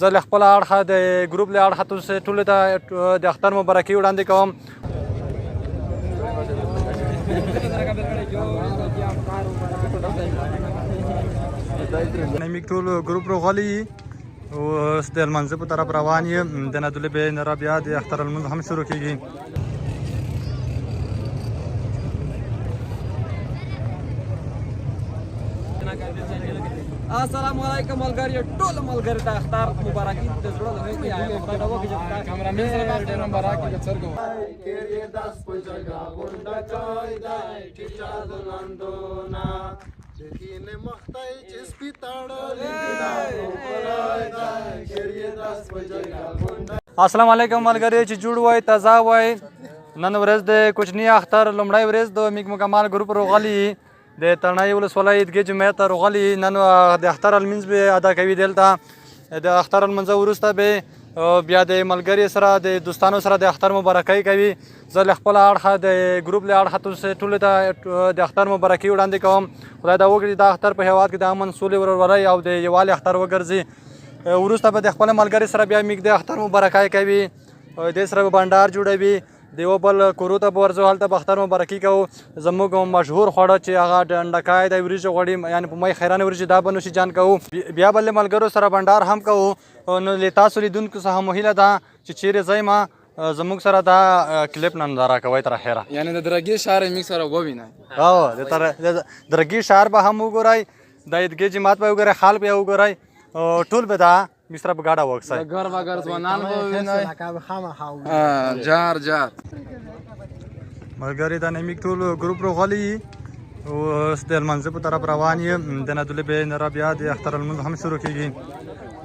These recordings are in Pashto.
زه له خپله اړخه د ګروپ له اړخه تاسو ټولو ته د اختر مبارکي وړاندې کوم. موږ ټول ګروپ راغلي اوس د لمانځه په طرف روان یو د ندلې به نه بیا د اختر لمونځ هم شروع کیږي. السلام علیکم ملګری ټول ملګری ته اختر مبارکي د زړه له وینې آیا خدای دا وکړي چې کیمرامین سره ډېر مبارکي څرګو کېږي داس په جګه غونډه چای دی ټیچا دلندونا دینه مختای چې سپیتاړلې کېږي داس په جګه غونډه. السلام علیکم ملګری چې جوړ وای تازه وای نن ورځ د کوچنی اختر لومړی ورځ د میګ مکمال ګروپ راغلي د ترنای ولسوالۍ عیدګاه جمعیت ته راغلي. نن د اختر لمونځ به ادا کوي. دلته د اختر لمونځ وروسته به بیا د ملګري سره د دوستانو سره د اختر مبارکۍ کوي. زه له خپله اړخه د ګروپ له اړخه تاسو ټولو ته د اختر مبارکي وړاندې کوم. خدای دا وکړي دا اختر په هېواد کې د امن سولې ورورولۍ او د یووالي اختر وګرځي. وروسته به د خپل ملګري سره بیا میږ د اختر مبارکۍ کوي. دې سره به بنډار جوړوي. د یو بل کورو ته به ورځو هلته به اختر مبارکي کوو. زموږ مشهور خواړه چې هغه ډنډکای د وریجو غوړي یعنې په مۍ خیرانې وریجې دا به نوشي جان کوو. بیا به له ملګرو سره بنډار هم کوو. نو له تاسو لیدونکو څخه مو هیله ده چې چیرې ځئ ما زموږ سره دا کلیپ ننداره کوئ تر اخره. یعنې د درګي ښار یې موږ سره ووینئ. د درګي ښار به هم وګورئ. د عیدګاه جماعت به وګورئ. خال به وګورئ. ټول به دا مصر په ګاډه وکسئ. ګر وګر ځوانان به ووینئ. جار جار ملګري دا نمیک ټول ګروپ راغلي اوس د لمانځه په طرف روان یو د ندلې به نه بیا د اختر لمونځ هم شروع کیږي.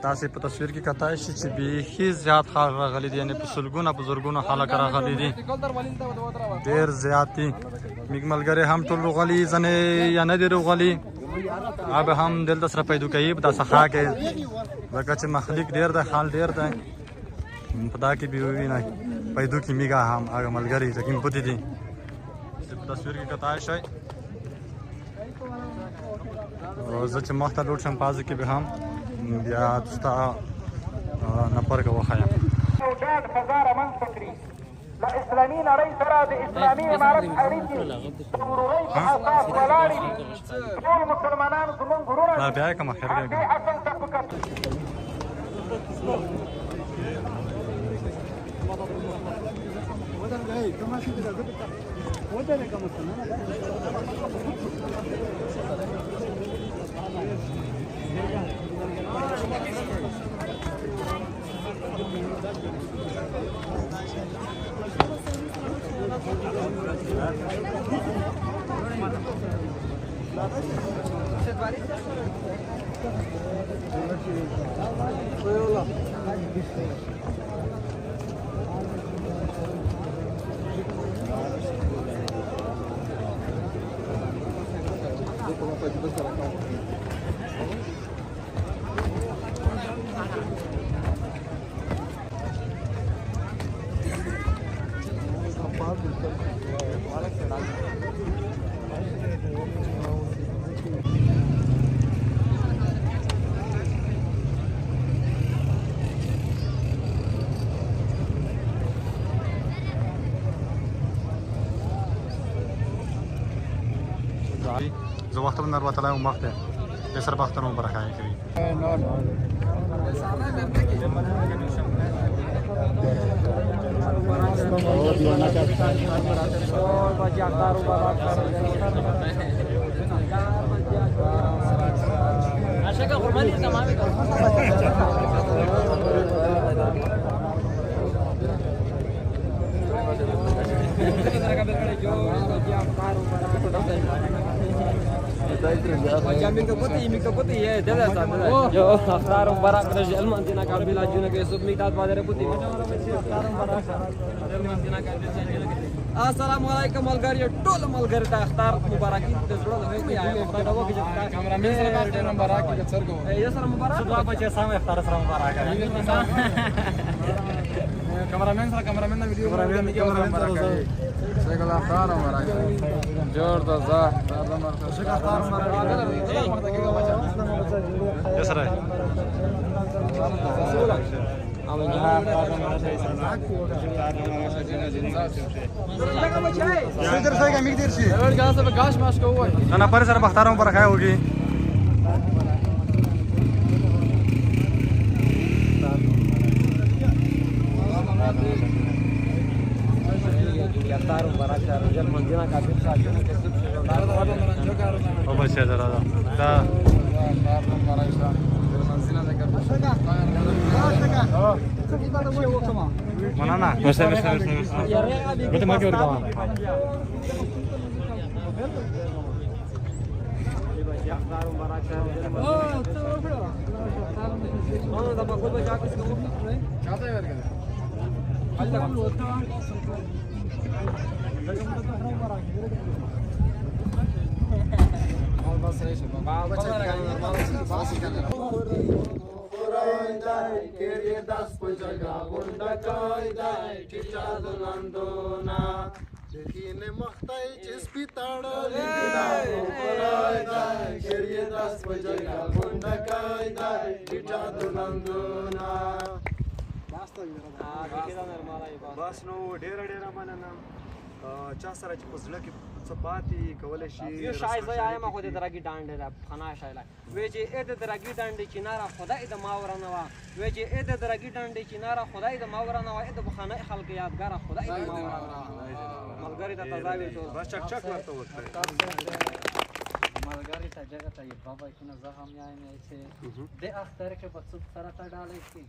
تاسې په تصویر کې کتای شئ چې بیخي زیات خلک راغلي دي. یعنې په سلګونه په زرګونه خلک راغلي دي. ډېر زیات دي. میږ ملګري هم ټول راغلي ځنې یا نه دي راغلي. هغه هم دلته سره پیدا کوي په دا صحرا کې ځکه چې مخلوق ډېر دی خال ډېر دی. په دا کې به ووینئ پیدا کې میږه هم هغه ملګري چې کوم پوتې دي په تصویر کې کتای شئ. زه چې مخته لوټ شم پازو کې به هم بیا ستا نفر کې وښیم. له اسلامي نړۍ سره د اسلامي امارت اړیکې د ورورۍ په اساس ولاړې دي. ټول مسلمانان زموږ وروڼه لا بیا کوم خیر کې زه وخت به نروته لایم وخت د سر بختر مبارکای کوي. Jamin ke putih ya, jelas ada. Yo, akhtar barak rajal mantina kabila juna ke sub mitat badare putih. Assalamualaikum ملګری ټول ملګری ته اختر مبارکي د زړه له وینې آیا خدای دا وکړي چې کیمرامین سره ډېر مبارکي څرګو یې سره مبارک خدای بچي سم اختر سره مبارک کیمرامین سره کیمرامین نه ویډیو شكل اختار مراك جورد الزاح شكل اختار مراك يسرى انا پر سره بختارم پر خای ہوگی او بس يا زرا دا منانا مستر بده ما كيور كمان بس نو ډیر مننه چا سره چې په زړه کې څه پاتې کولی شي یه شای زای آیم خود درگی دانده ده خنا شایلا ویجی اید درگی دانده کنارا خدا اید ماورانوا ویجی اید درگی دانده کنارا خدا اید ماورانوا اید بخانه خلق یادگار خدا اید ماورانوا ملګری ته تزاوی تو بس چک چک ورته وکړئ ملګری ته جگه ته یې بابا کنه زه هم یم چې د اختر کې به څوک سره تړالی شي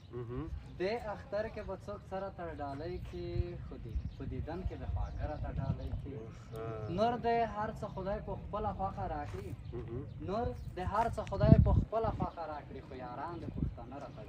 د اختر کې به څوک سره تړالی شي خو دیدن کې د خواږه تړالی شي نور د هر څه خدای په خپله خوښه راکړي نور د هر څه خدای په خپله خوښه راکړي خو یاران د پښتانه راته